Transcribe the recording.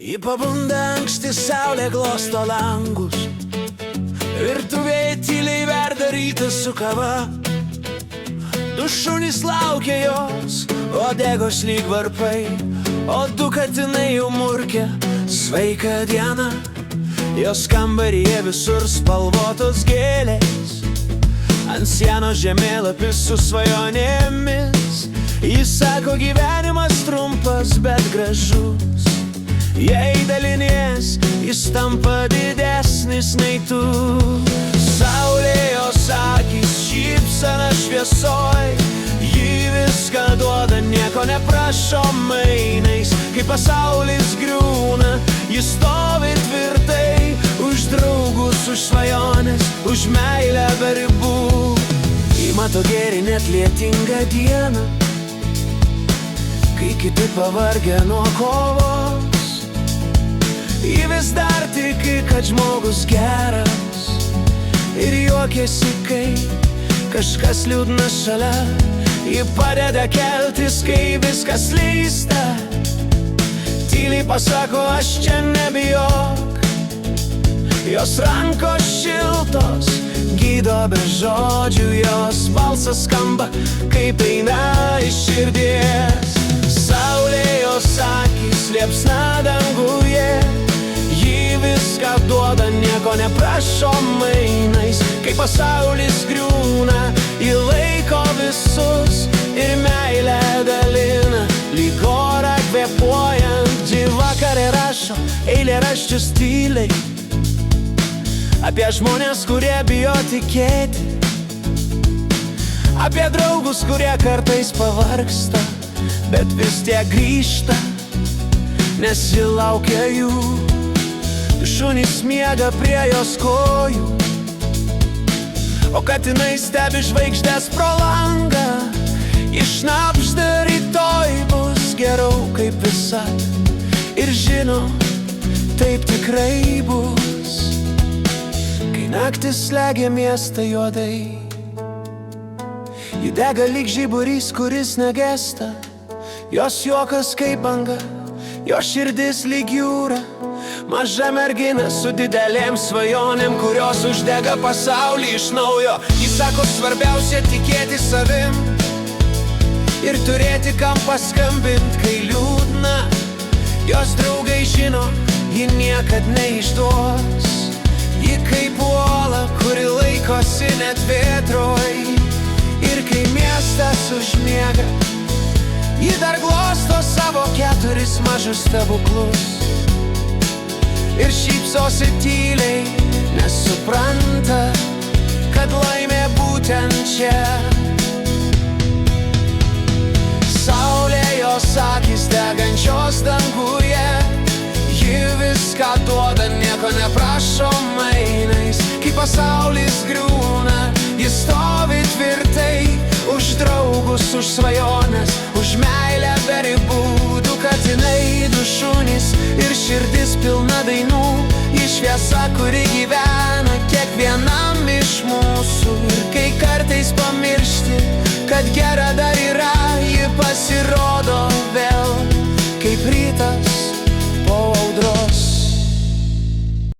Ji pabunda anksti saulė glosto langus, virtuvėje tyliai verda rytas su kava. Du šunys laukia jos, uodegos lyg varpai, o du katinai jau murkia sveiką dieną. Jos kambaryje visur spalvotos gėlės, ant sienos žemėlapis su svajonėmis. Jis sako, gyvenimas trumpas, bet gražus. Jei dalinies, jis tampa didesnis nei tu. Saulė jos akys, šypsena šviesoj, ji viską duoda, nieko neprašo mainais. Kai pasaulis griūna, jis stovi tvirtai, už draugus, už svajonės, už meilę be ribų. Ji mato gėrį net lietingą dieną, kai kiti pavargę nuo kovos. Ji vis dar tiki, kad žmogus geras, ir juokiasi, kai kažkas liūdna šalia. Ji padeda keltis, kai viskas slysta, tyliai pasako, aš čia nebijok. Jos rankos šiltos gydo be žodžių, jos balsas skamba, kaip eina iš širdies. Saulė jos akys, liepsna danguje, ji viską duoda, nieko neprašo mainais. Kai pasaulis griūna, ji laiko visus ir meilę dalina, lyg orą kvėpuojant. Ji vakarė rašo eilėraščius tyliai apie žmonės, kurie bijo tikėti, apie draugus, kurie kartais pavargsta, bet vis tiek grįžta, nes ji laukia jų. Du šunys miega prie jos kojų, o katinai stebi žvaigždes pro langą. Šnabžda, rytoj bus geriau kaip visad, ir žino, taip tikrai bus. Kai naktis slegia miestą juodai, ji dega lyg žiburys, kuris negesta. Jos juokas kaip banga, jos širdis lyg jūra, maža mergina su didelėm svajonėm, kurios uždega pasaulį iš naujo. Jis sako, svarbiausia tikėti savim ir turėti kam paskambint, kai liūdna. Jos draugai žino, ji niekad neišduos. Ji kaip uola, kuri laikosi net vėtroj, ir kai miestas užmiega, ji dar glosto savo 4 mažus stebuklus ir šypsosi tyliai, nes supranta, kad laimė būtent čia. Saulė jos akys degančios danguje, ji viską duoda, nieko neprašo mainais. Kai pasaulis griūna, ji stovi tvirtai, už draugus, už svajonės, už meilę be ribų. Du katinai, du šunys ir širdis pilna dainų, ji šviesa, kuri gyvena kiekvienam